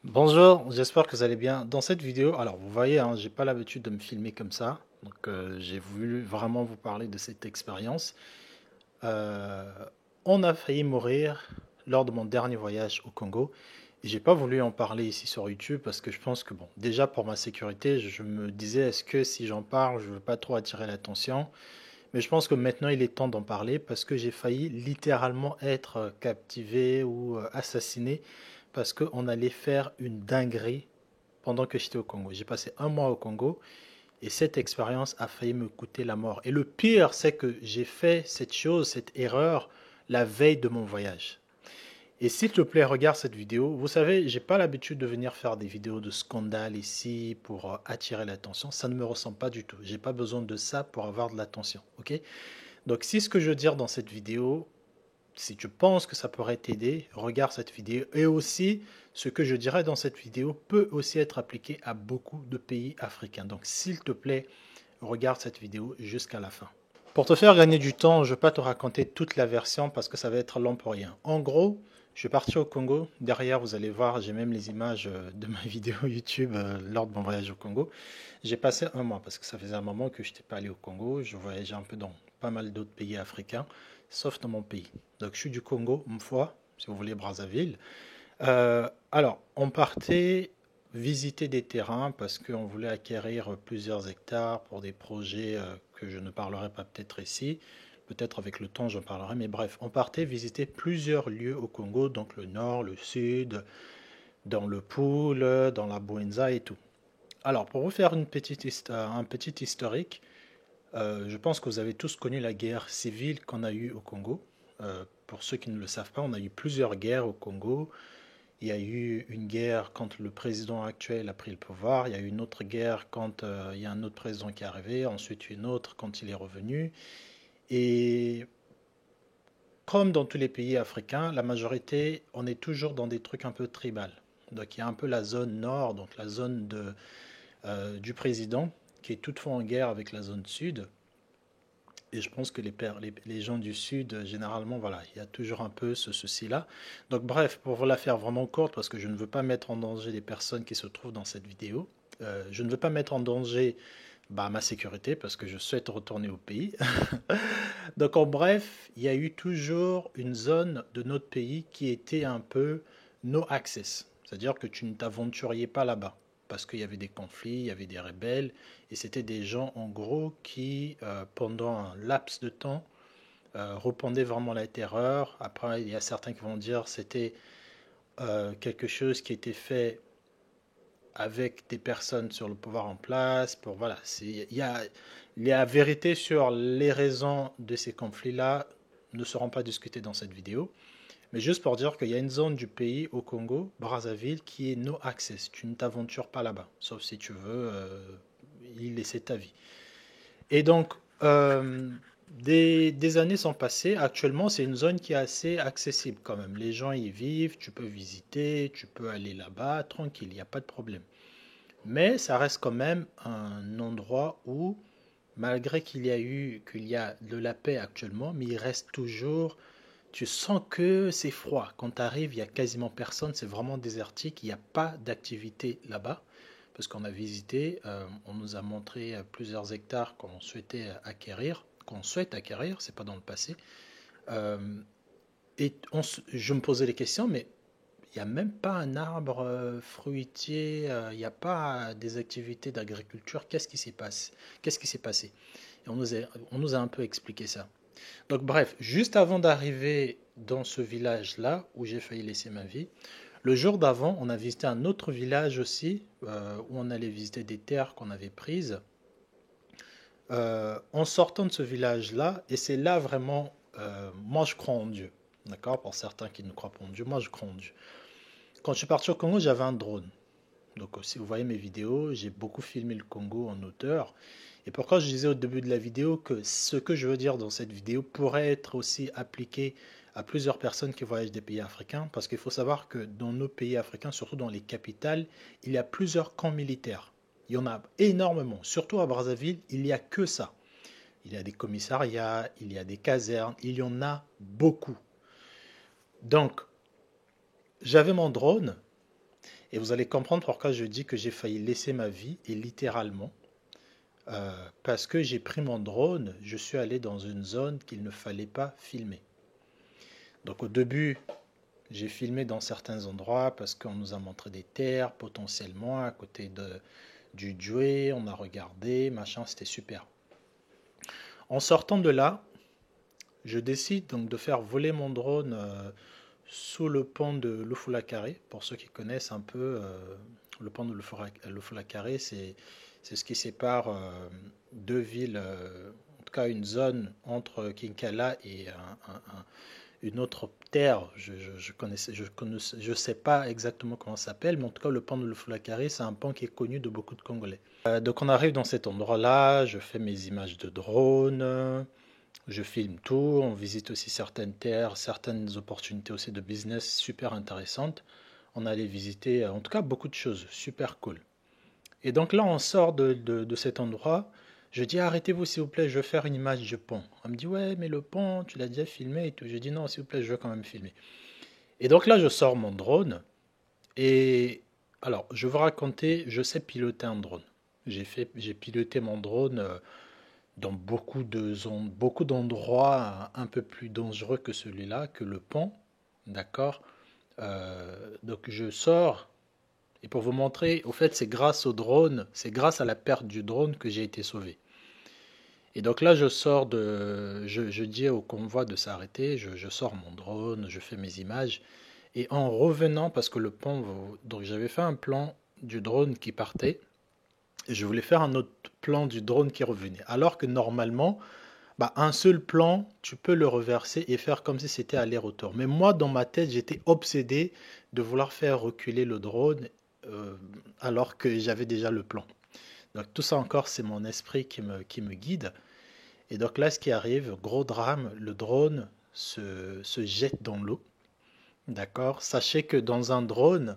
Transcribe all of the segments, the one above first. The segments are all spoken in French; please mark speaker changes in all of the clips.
Speaker 1: Bonjour, j'espère que vous allez bien. Dans cette vidéo, alors vous voyez, hein, j'ai pas l'habitude de me filmer comme ça, donc j'ai voulu vraiment vous parler de cette expérience. Euh, on a failli mourir lors de mon dernier voyage au Congo. Et j'ai pas voulu en parler ici sur YouTube parce que je pense que bon, déjà pour ma sécurité, je me disais est-ce que si j'en parle, je veux pas trop attirer l'attention. Mais je pense que maintenant il est temps d'en parler parce que j'ai failli littéralement être captivé ou assassiné parce qu'on allait faire une dinguerie pendant que j'étais au Congo. J'ai passé un mois au Congo et cette expérience a failli me coûter la mort. Et le pire, c'est que j'ai fait cette chose, cette erreur, la veille de mon voyage. Et s'il te plaît, regarde cette vidéo. Vous savez, j'ai pas l'habitude de venir faire des vidéos de scandale ici pour attirer l'attention. Ça ne me ressemble pas du tout. J'ai pas besoin de ça pour avoir de l'attention. Ok? Donc, si ce que je veux dire dans cette vidéo, si tu penses que ça pourrait t'aider, regarde cette vidéo. Et aussi, ce que je dirais dans cette vidéo peut aussi être appliqué à beaucoup de pays africains. Donc, s'il te plaît, regarde cette vidéo jusqu'à la fin. Pour te faire gagner du temps, je ne vais pas te raconter toute la version parce que ça va être long pour rien. En gros, je suis parti au Congo. Derrière, vous allez voir, j'ai même les images de ma vidéo YouTube lors de mon voyage au Congo. J'ai passé un mois parce que ça faisait un moment que je n'étais pas allé au Congo. Je voyageais un peu dans pas mal d'autres pays africains, sauf dans mon pays. Donc, je suis du Congo, Mfoa, si vous voulez, Brazzaville. Alors, on partait visiter des terrains parce qu'on voulait acquérir plusieurs hectares pour des projets que je ne parlerai pas peut-être ici. Peut-être avec le temps, j'en parlerai. Mais bref, on partait visiter plusieurs lieux au Congo, donc le nord, le sud, dans le Poul, dans la Bouenza et tout. Alors, pour vous faire un petit historique, je pense que vous avez tous connu la guerre civile qu'on a eue au Congo. Pour ceux qui ne le savent pas, on a eu plusieurs guerres au Congo. Il y a eu une guerre quand le président actuel a pris le pouvoir. Il y a eu une autre guerre quand il y a un autre président qui est arrivé. Ensuite, une autre quand il est revenu. Et comme dans tous les pays africains, la majorité, on est toujours dans des trucs un peu tribal. Donc il y a un peu la zone nord, donc la zone du président, qui est toutefois en guerre avec la zone sud. Et je pense que les gens du Sud, généralement, voilà, il y a toujours un peu ce souci-là. Donc bref, pour vous la faire vraiment courte, parce que je ne veux pas mettre en danger les personnes qui se trouvent dans cette vidéo, je ne veux pas mettre en danger ma sécurité, parce que je souhaite retourner au pays. Donc en bref, il y a eu toujours une zone de notre pays qui était un peu no access, c'est-à-dire que tu ne t'aventuriez pas là-bas parce qu'il y avait des conflits, il y avait des rebelles, et c'était des gens en gros qui, pendant un laps de temps, répandaient vraiment la terreur. Après, il y a certains qui vont dire c'était quelque chose qui était fait avec des personnes sur le pouvoir en place. Pour voilà, il y a la vérité sur les raisons de ces conflits-là ne seront pas discutées dans cette vidéo. Mais juste pour dire qu'il y a une zone du pays au Congo, Brazzaville, qui est no access. Tu ne t'aventures pas là-bas, sauf si tu veux y laisser ta vie. Et donc, des années sont passées. Actuellement, c'est une zone qui est assez accessible quand même. Les gens y vivent, tu peux visiter, tu peux aller là-bas, tranquille, il n'y a pas de problème. Mais ça reste quand même un endroit où, malgré qu'il y a de la paix actuellement, mais il reste toujours, tu sens que c'est froid. Quand tu arrives, il y a quasiment personne, c'est vraiment désertique, il n'y a pas d'activité là-bas. Parce qu'on a visité, on nous a montré plusieurs hectares qu'on souhaitait acquérir, qu'on souhaite acquérir, c'est pas dans le passé. Euh, je me posais les questions, mais il n'y a même pas un arbre fruitier, il n'y a pas des activités d'agriculture. Qu'est-ce qui s'est passé? Qu'est-ce qui s'est passé? Et on nous a un peu expliqué ça. Donc bref, juste avant d'arriver dans ce village-là, où j'ai failli laisser ma vie, le jour d'avant, on a visité un autre village aussi, où on allait visiter des terres qu'on avait prises. En sortant de ce village-là, et c'est là vraiment, moi je crois en Dieu, d'accord? Pour certains qui ne croient pas en Dieu, moi je crois en Dieu. Quand je suis parti au Congo, j'avais un drone. Donc si vous voyez mes vidéos, j'ai beaucoup filmé le Congo en hauteur. Et pourquoi je disais au début de la vidéo que ce que je veux dire dans cette vidéo pourrait être aussi appliqué à plusieurs personnes qui voyagent des pays africains, parce qu'il faut savoir que dans nos pays africains, surtout dans les capitales, il y a plusieurs camps militaires. Il y en a énormément, surtout à Brazzaville, il n'y a que ça. Il y a des commissariats, il y a des casernes, il y en a beaucoup. Donc, j'avais mon drone Et vous allez comprendre pourquoi je dis que j'ai failli laisser ma vie, et littéralement, parce que j'ai pris mon drone, je suis allé dans une zone qu'il ne fallait pas filmer. Donc au début, j'ai filmé dans certains endroits parce qu'on nous a montré des terres potentiellement à côté du Djoué, on a regardé, machin, c'était super. En sortant de là, je décide donc de faire voler mon drone sous le pont de Lufulakare. Pour ceux qui connaissent un peu, le pont de Lufulakare, c'est ce qui sépare deux villes, en tout cas une zone entre Kinkala et une autre terre. Je sais pas exactement comment ça s'appelle, mais en tout cas le pont de Lufulakare, c'est un pont qui est connu de beaucoup de Congolais. Donc on arrive dans cet endroit-là, je fais mes images de drone. Je filme tout, on visite aussi certaines terres, certaines opportunités aussi de business super intéressantes. On allait visiter en tout cas beaucoup de choses, super cool. Et donc là, on sort de cet endroit. Je dis arrêtez-vous s'il vous plaît, je veux faire une image du pont. On me dit ouais, mais le pont, tu l'as déjà filmé et tout. Je dis non, s'il vous plaît, je veux quand même filmer. Et donc là, je sors mon drone. Et alors, je vais vous raconter, je sais piloter un drone. J'ai piloté mon drone dans beaucoup d'endroits un peu plus dangereux que celui-là, que le pont, d'accord. Donc je sors, et pour vous montrer, au fait c'est grâce au drone, c'est grâce à la perte du drone que j'ai été sauvé. Et donc là je dis au convoi de s'arrêter, je sors mon drone, je fais mes images, et en revenant, parce que le pont, donc j'avais fait un plan du drone qui partait, et je voulais faire un autre plan du drone qui revenait, alors que normalement, bah, un seul plan, tu peux le reverser et faire comme si c'était aller-retour. Mais moi, dans ma tête, j'étais obsédé de vouloir faire reculer le drone euh, alors que j'avais déjà le plan. Donc tout ça encore, c'est mon esprit qui me guide. Et donc là, ce qui arrive, gros drame, le drone se jette dans l'eau. D'accord? Sachez que dans un drone,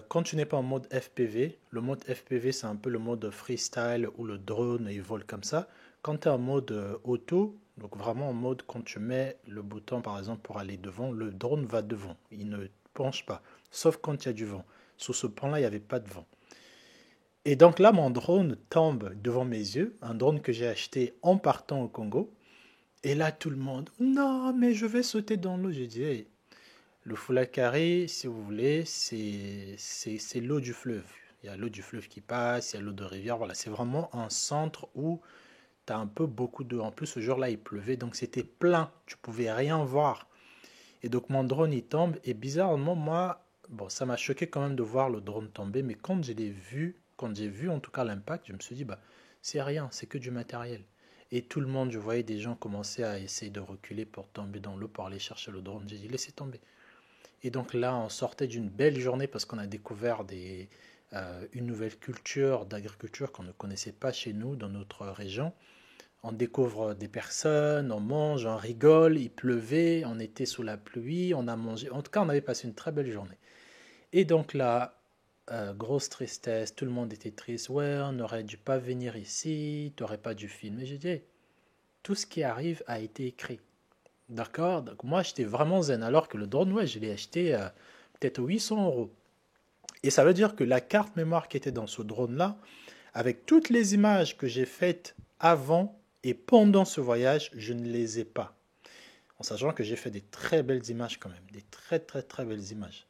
Speaker 1: quand tu n'es pas en mode FPV, le mode FPV c'est un peu le mode freestyle où le drone il vole comme ça. Quand tu es en mode auto, donc vraiment en mode quand tu mets le bouton par exemple pour aller devant, le drone va devant, il ne penche pas, sauf quand il y a du vent. Sur ce point-là, il n'y avait pas de vent. Et donc là, mon drone tombe devant mes yeux, un drone que j'ai acheté en partant au Congo. Et là, tout le monde, non, mais je vais sauter dans l'eau. J'ai dit, hey, le Foulakari, si vous voulez, c'est l'eau du fleuve. Il y a l'eau du fleuve qui passe, il y a l'eau de rivière. Voilà, c'est vraiment un centre où tu as un peu beaucoup d'eau. En plus, ce jour-là, il pleuvait, donc c'était plein. Tu pouvais rien voir. Et donc, mon drone, il tombe. Et bizarrement, moi, bon, ça m'a choqué quand même de voir le drone tomber. Mais quand je l'ai vu, quand j'ai vu en tout cas l'impact, je me suis dit, bah, c'est rien, c'est que du matériel. Et tout le monde, je voyais des gens commencer à essayer de reculer pour tomber dans l'eau, pour aller chercher le drone. J'ai dit, laissez tomber. Et donc là, on sortait d'une belle journée parce qu'on a découvert une nouvelle culture d'agriculture qu'on ne connaissait pas chez nous, dans notre région. On découvre des personnes, on mange, on rigole, il pleuvait, on était sous la pluie, on a mangé. En tout cas, on avait passé une très belle journée. Et donc là, grosse tristesse, tout le monde était triste. Ouais, on n'aurait dû pas venir ici, tu n'aurais pas dû filmer. J'ai dit, hey, tout ce qui arrive a été écrit. D'accord? Donc moi, j'étais vraiment zen, alors que le drone, ouais, je l'ai acheté peut-être 800 euros. Et ça veut dire que la carte mémoire qui était dans ce drone-là, avec toutes les images que j'ai faites avant et pendant ce voyage, je ne les ai pas. En sachant que j'ai fait des très belles images quand même, des très très très belles images.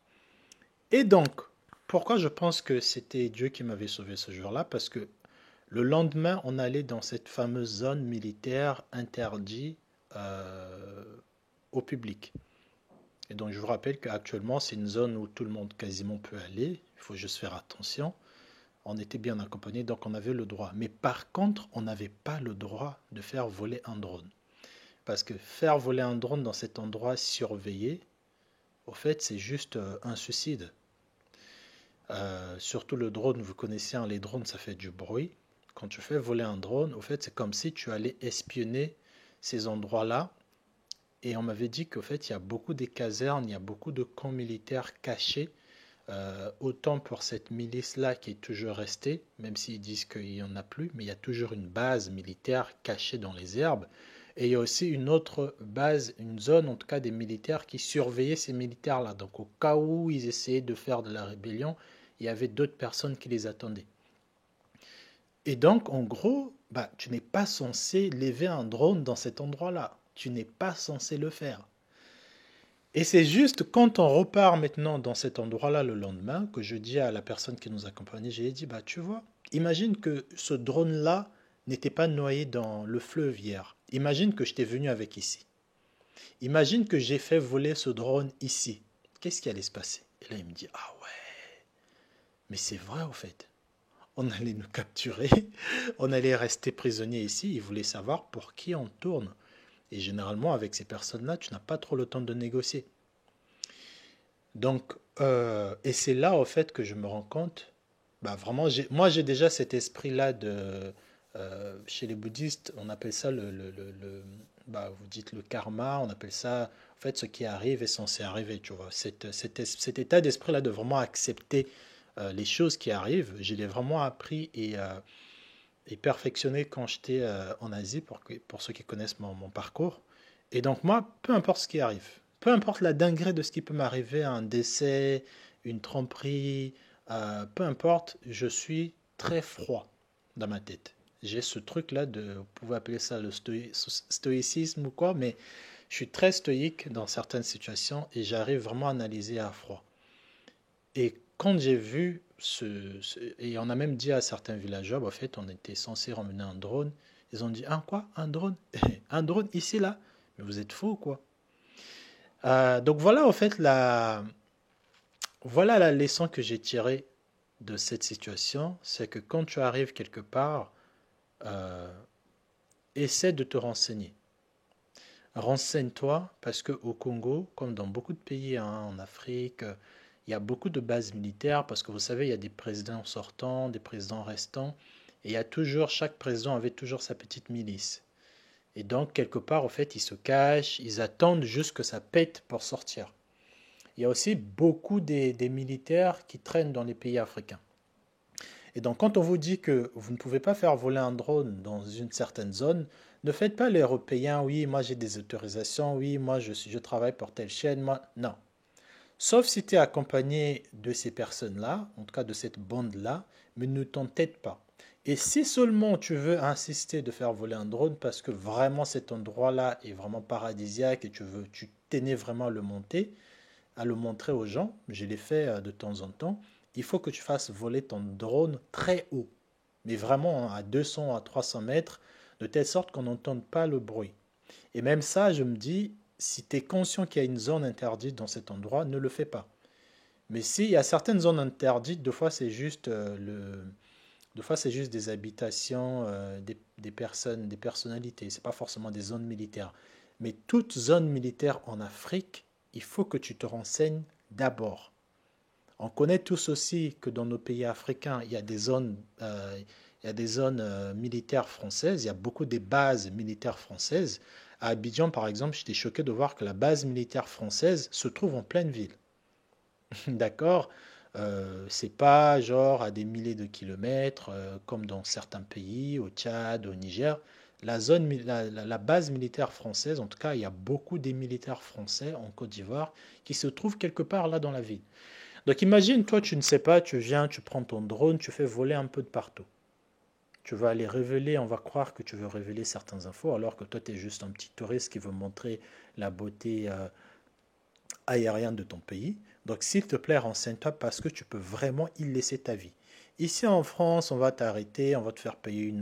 Speaker 1: Et donc, pourquoi je pense que c'était Dieu qui m'avait sauvé ce jour-là? Parce que le lendemain, on allait dans cette fameuse zone militaire interdite au public. Et donc, je vous rappelle qu'actuellement, c'est une zone où tout le monde quasiment peut aller. Il faut juste faire attention. On était bien accompagné, donc on avait le droit. Mais par contre, on n'avait pas le droit de faire voler un drone. Parce que faire voler un drone dans cet endroit surveillé, au fait, c'est juste un suicide. Surtout le drone, vous connaissez, hein, les drones, ça fait du bruit. Quand tu fais voler un drone, au fait, c'est comme si tu allais espionner ces endroits-là. Et on m'avait dit qu'au fait, il y a beaucoup de casernes, il y a beaucoup de camps militaires cachés, autant pour cette milice-là qui est toujours restée, même s'ils disent qu'il n'y en a plus, mais il y a toujours une base militaire cachée dans les herbes. Et il y a aussi une autre base, une zone en tout cas des militaires qui surveillaient ces militaires-là. Donc au cas où ils essayaient de faire de la rébellion, il y avait d'autres personnes qui les attendaient. Et donc en gros, bah, tu n'es pas censé lever un drone dans cet endroit-là. Tu n'es pas censé le faire. Et c'est juste quand on repart maintenant dans cet endroit-là le lendemain que je dis à la personne qui nous accompagnait, j'ai dit, bah tu vois, imagine que ce drone-là n'était pas noyé dans le fleuve hier. Imagine que je t'ai venu avec ici. Imagine que j'ai fait voler ce drone ici. Qu'est-ce qui allait se passer? Et là, il me dit, ah ouais, mais c'est vrai au fait. On allait nous capturer, on allait rester prisonniers ici. Il voulait savoir pour qui on tourne. Et généralement, avec ces personnes-là, tu n'as pas trop le temps de négocier. Donc, et c'est là, au fait, que je me rends compte, bah vraiment, moi, j'ai déjà cet esprit-là de, chez les bouddhistes, on appelle ça bah, vous dites le karma, on appelle ça, en fait, ce qui arrive est censé arriver, tu vois. Cet état d'esprit-là de vraiment accepter les choses qui arrivent, je l'ai vraiment appris et perfectionné quand j'étais en Asie, pour ceux qui connaissent mon parcours. Et donc moi, peu importe ce qui arrive, peu importe la dinguerie de ce qui peut m'arriver, un décès, une tromperie, peu importe, je suis très froid dans ma tête. J'ai ce truc-là de, vous pouvez appeler ça le stoïcisme ou quoi, mais je suis très stoïque dans certaines situations et j'arrive vraiment à analyser à froid. Et quand j'ai vu et on a même dit à certains villageois, bah, en fait, on était censé ramener un drone. Ils ont dit, ah quoi, un drone? Un drone ici, là? Mais vous êtes fous, quoi. Donc voilà, en fait, voilà la leçon que j'ai tirée de cette situation, c'est que quand tu arrives quelque part, euh, essaie de te renseigner. Renseigne-toi parce qu'au Congo, comme dans beaucoup de pays hein, en Afrique, il y a beaucoup de bases militaires parce que vous savez, il y a des présidents sortants, des présidents restants, et il y a toujours, chaque président avait toujours sa petite milice. Et donc, quelque part, en fait, ils se cachent, ils attendent juste que ça pète pour sortir. Il y a aussi beaucoup des militaires qui traînent dans les pays africains. Et donc, quand on vous dit que vous ne pouvez pas faire voler un drone dans une certaine zone, ne faites pas les Européens, oui, moi j'ai des autorisations, oui, moi je travaille pour telle chaîne, moi. Non. Sauf si tu es accompagné de ces personnes-là, en tout cas de cette bande-là, mais ne t'entête pas. Et si seulement tu veux insister de faire voler un drone parce que vraiment cet endroit-là est vraiment paradisiaque et tu tenais vraiment à le monter, à le montrer aux gens, je l'ai fait de temps en temps, il faut que tu fasses voler ton drone très haut, mais vraiment à 200 à 300 mètres, de telle sorte qu'on n'entende pas le bruit. Et même ça, je me dis, si tu es conscient qu'il y a une zone interdite dans cet endroit, ne le fais pas. Mais s'il y a certaines zones interdites, deux fois c'est juste deux fois c'est juste des habitations, des personnes, des personnalités. C'est pas forcément des zones militaires. Mais toute zone militaire en Afrique, il faut que tu te renseignes d'abord. On connaît tous aussi que dans nos pays africains, il y a des zones militaires françaises, il y a beaucoup de bases militaires françaises. À Abidjan, par exemple, j'étais choqué de voir que la base militaire française se trouve en pleine ville. D'accord? C'est pas genre à des milliers de kilomètres, comme dans certains pays, au Tchad, au Niger. La base militaire française, en tout cas, il y a beaucoup des militaires français en Côte d'Ivoire qui se trouvent quelque part là dans la ville. Donc imagine, toi, tu ne sais pas, tu viens, tu prends ton drone, tu fais voler un peu de partout. Tu vas aller révéler, on va croire que tu veux révéler certaines infos, alors que toi, tu es juste un petit touriste qui veut montrer la beauté aérienne de ton pays. Donc s'il te plaît, renseigne-toi parce que tu peux vraiment y laisser ta vie. Ici en France, on va t'arrêter, on va te faire payer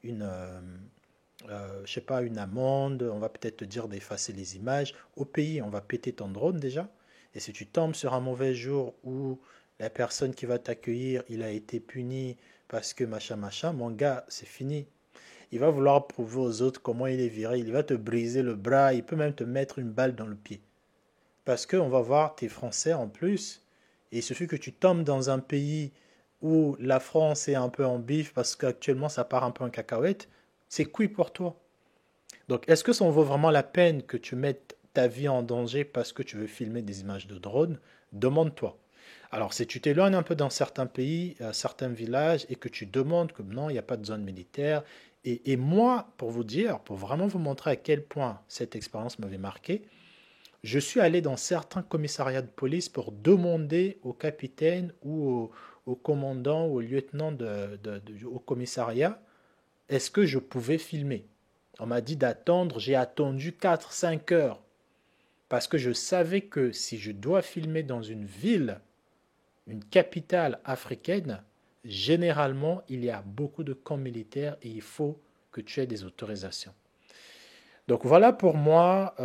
Speaker 1: je sais pas, une amende, on va peut-être te dire d'effacer les images. Au pays, on va péter ton drone déjà. Et si tu tombes sur un mauvais jour où la personne qui va t'accueillir, il a été puni parce que machin, machin, mon gars, c'est fini. Il va vouloir prouver aux autres comment il est viré. Il va te briser le bras. Il peut même te mettre une balle dans le pied. Parce qu'on va voir, tu es français en plus. Et il suffit que tu tombes dans un pays où la France est un peu en bif parce qu'actuellement ça part un peu en cacahuète. C'est couille pour toi. Donc, est-ce que ça en vaut vraiment la peine que tu mettes ta vie en danger parce que tu veux filmer des images de drone? Demande-toi. Alors, si tu t'éloignes un peu dans certains pays, certains villages, et que tu demandes que non, il n'y a pas de zone militaire, Et moi, pour vous dire, pour vraiment vous montrer à quel point cette expérience m'avait marqué, je suis allé dans certains commissariats de police pour demander au capitaine ou au commandant ou au lieutenant au commissariat, est-ce que je pouvais filmer? On m'a dit d'attendre, j'ai attendu 4 5 heures parce que je savais que si je dois filmer dans une ville, une capitale africaine, généralement, il y a beaucoup de camps militaires et il faut que tu aies des autorisations. Donc voilà pour moi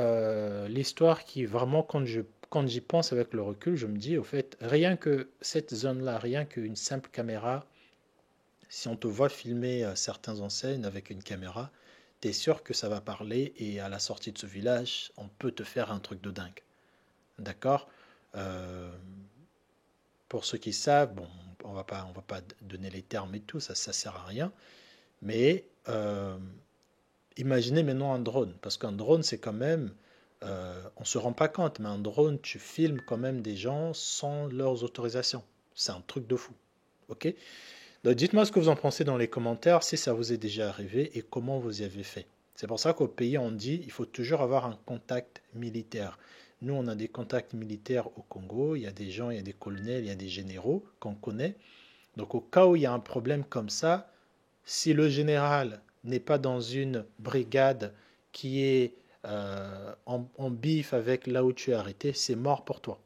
Speaker 1: l'histoire qui vraiment, quand j'y pense avec le recul, je me dis au fait, rien que cette zone-là, rien qu'une simple caméra, si on te voit filmer certaines enseignes avec une caméra, tu es sûr que ça va parler et à la sortie de ce village, on peut te faire un truc de dingue. D'accord. Euh, pour ceux qui savent, bon, on va pas donner les termes et tout, ça sert à rien. Mais imaginez maintenant un drone, parce qu'un drone, c'est quand même, on ne se rend pas compte, mais un drone, tu filmes quand même des gens sans leurs autorisations. C'est un truc de fou. Ok? Donc dites-moi ce que vous en pensez dans les commentaires, si ça vous est déjà arrivé et comment vous y avez fait. C'est pour ça qu'au pays, on dit il faut toujours avoir un contact militaire. Nous, on a des contacts militaires au Congo, il y a des gens, il y a des colonels, il y a des généraux qu'on connaît. Donc au cas où il y a un problème comme ça, si le général n'est pas dans une brigade qui est en bif avec là où tu es arrêté, c'est mort pour toi.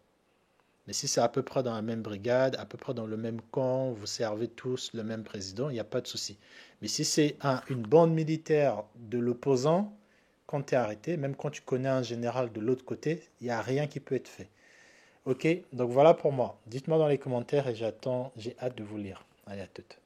Speaker 1: Mais si c'est à peu près dans la même brigade, à peu près dans le même camp, vous servez tous le même président, il n'y a pas de souci. Mais si c'est une bande militaire de l'opposant, quand tu es arrêté, même quand tu connais un général de l'autre côté, il n'y a rien qui peut être fait. Ok, donc voilà pour moi. Dites-moi dans les commentaires et j'ai hâte de vous lire. Allez, à toutes.